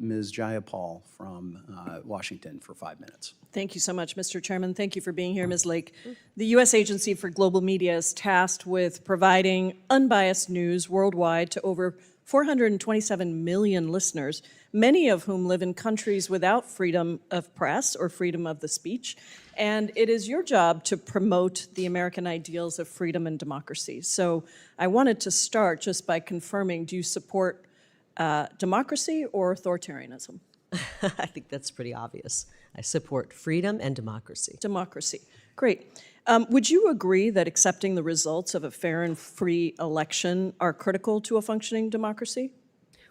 Ms. Jayapal from Washington for 5 minutes. Thank you so much, Mr. Chairman. Thank you for being here, Ms. Lake. The U.S. Agency for Global Media is tasked with providing unbiased news worldwide to over 427 million listeners, many of whom live in countries without freedom of press or freedom of the speech. And it is your job to promote the American ideals of freedom and democracy. So I wanted to start just by confirming, do you support democracy or authoritarianism? I think that's pretty obvious. I support freedom and democracy. Democracy. Great. Would you agree that accepting the results of a fair and free election are critical to a functioning democracy?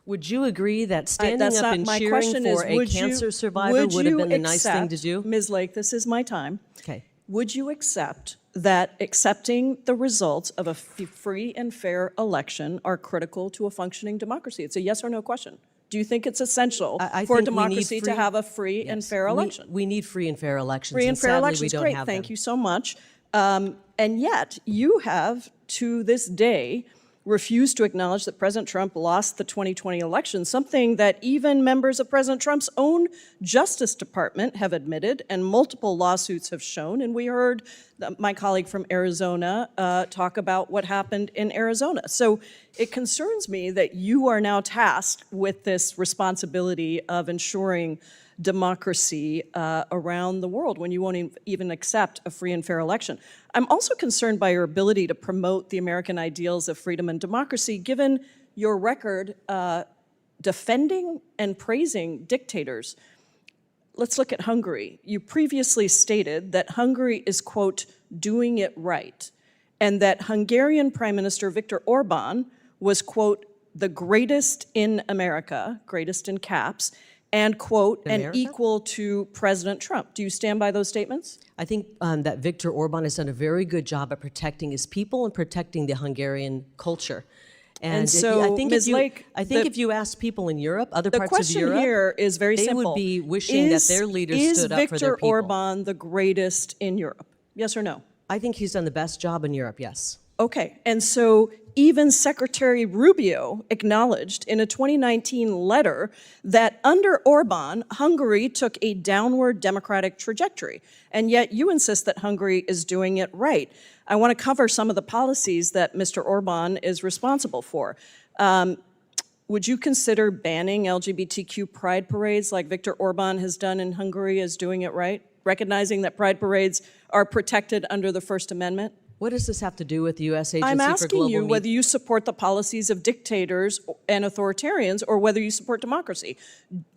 Would you agree that standing up and cheering for a cancer survivor would have been the nice thing to do? Ms. Lake, this is my time. Okay. Would you accept that accepting the results of a free and fair election are critical to a functioning democracy? It's a yes or no question. Do you think it's essential for democracy to have a free and fair election? We need free and fair elections. Free and fair elections, great. Thank you so much. And yet, you have, to this day, refused to acknowledge that President Trump lost the 2020 election, something that even members of President Trump's own Justice Department have admitted and multiple lawsuits have shown. And we heard my colleague from Arizona talk about what happened in Arizona. So it concerns me that you are now tasked with this responsibility of ensuring democracy around the world when you won't even accept a free and fair election. I'm also concerned by your ability to promote the American ideals of freedom and democracy, given your record defending and praising dictators. Let's look at Hungary. You previously stated that Hungary is, quote, doing it right, and that Hungarian Prime Minister Viktor Orban was, quote, the greatest in America, greatest in caps, and, quote, and equal to President Trump. Do you stand by those statements? I think that Viktor Orban has done a very good job at protecting his people and protecting the Hungarian culture. And so, I think Ms. Lake, if you ask people in Europe, other parts of Europe, the question here is very simple. They would be wishing that their leaders stood up for their people. Is Viktor Orban the greatest in Europe? Yes or no? I think he's done the best job in Europe, yes. Okay, and so even Secretary Rubio acknowledged in a 2019 letter that under Orban, Hungary took a downward democratic trajectory, and yet you insist that Hungary is doing it right. I want to cover some of the policies that Mr. Orban is responsible for. Would you consider banning LGBTQ pride parades like Viktor Orban has done in Hungary as doing it right, recognizing that pride parades are protected under the First Amendment? What does this have to do with the U.S. Agency for Global Media? I'm asking you Media? whether you support the policies of dictators and authoritarians or whether you support democracy.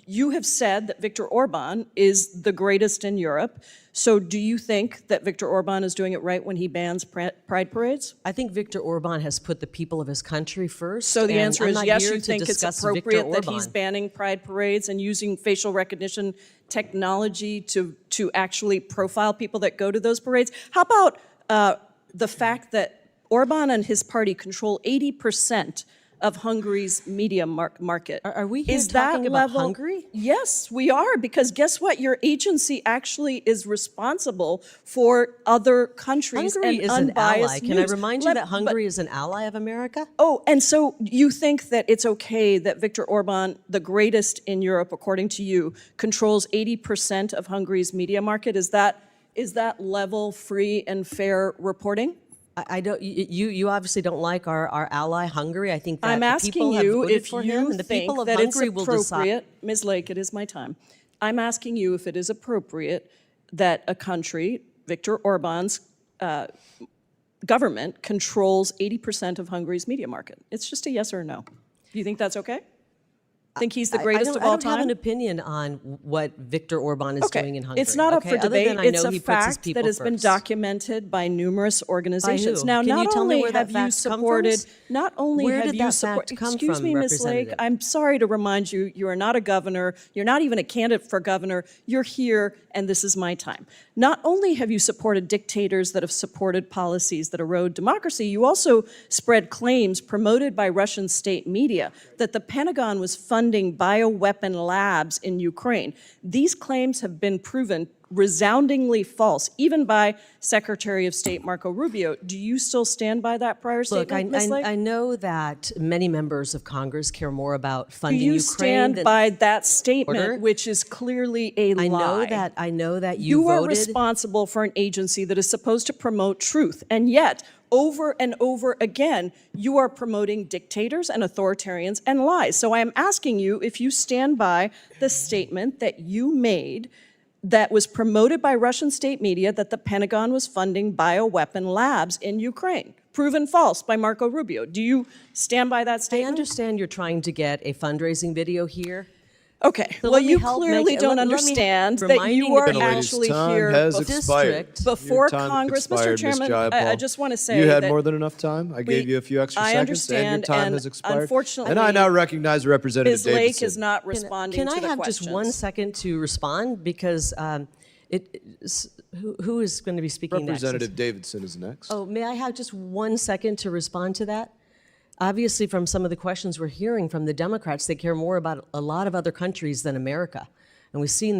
You have said that Viktor Orban is the greatest in Europe. So do you think that Viktor Orban is doing it right when he bans pride parades? I think Viktor Orban has put the people of his country first. So the answer is yes, you think it's appropriate that he's banning pride parades and using facial recognition technology to actually profile people that go to those parades? How about the fact that Orban and his party control 80% of Hungary's media market? Are we here talking about Hungary? Yes, we are, because guess what? Your agency actually is responsible for other countries Hungary and is unbiased an ally. news. Can I remind you that Hungary is an ally of America? Oh, and so you think that it's okay that Viktor Orban, the greatest in Europe, according to you, controls 80% of Hungary's media market? Is that level free and fair reporting? I don't. You obviously don't like our ally Hungary. I think that I'm the people have voted for him, and the think people of that Hungary it's will decide. Ms. Lake, it is my time. I'm asking you if it is appropriate that a country, Viktor Orban's government, controls 80% of Hungary's media market. It's just a yes or a no. Do you think that's okay? Think he's the greatest of all time? I don't have an opinion on what Viktor Orban is doing in Hungary. It's not up for debate. It's a fact that has been first. documented by numerous organizations. By who? Now, Can you tell me where that have you fact come supported, from? not only Where have did you that supported, fact come excuse from, me, Ms. Lake, Representative? I'm sorry to remind you, you are not a governor, you're not even a candidate for governor, you're here, and this is my time. Not only have you supported dictators that have supported policies that erode democracy, you also spread claims promoted by Russian state media that the Pentagon was funding bioweapon labs in Ukraine. These claims have been proven resoundingly false, even by Secretary of State Marco Rubio. Do you still stand by that prior Look, statement, Ms. Lake? I know that many members of Congress care more about Do funding you Ukraine stand than by that statement, order. which is clearly a lie? I know that you You are voted. responsible for an agency that is supposed to promote truth, and yet, over and over again, you are promoting dictators and authoritarians and lies. So I am asking you if you stand by the statement that you made that was promoted by Russian state media that the Pentagon was funding bioweapon labs in Ukraine, proven false by Marco Rubio. Do you stand by that I statement? understand you're trying to get a fundraising video here. Okay, So well, let me you help clearly make- don't let me understand that reminding you the are people- actually Time here has before expired. District. before Your time Congress, Mr. expired, Ms. Chairman, I Jayapal. just want to say You had that more than enough time. I gave you a few extra I seconds, and understand, your time and has expired. unfortunately, and I now recognize Representative Ms. Lake Davidson. is not responding Can to I the have questions. just 1 second to respond? Because who is going to be speaking Representative next? Davidson is next. Oh, may I have just 1 second to respond to that? Obviously, from some of the questions we're hearing from the Democrats, they care more about a lot of other countries than America. And we've seen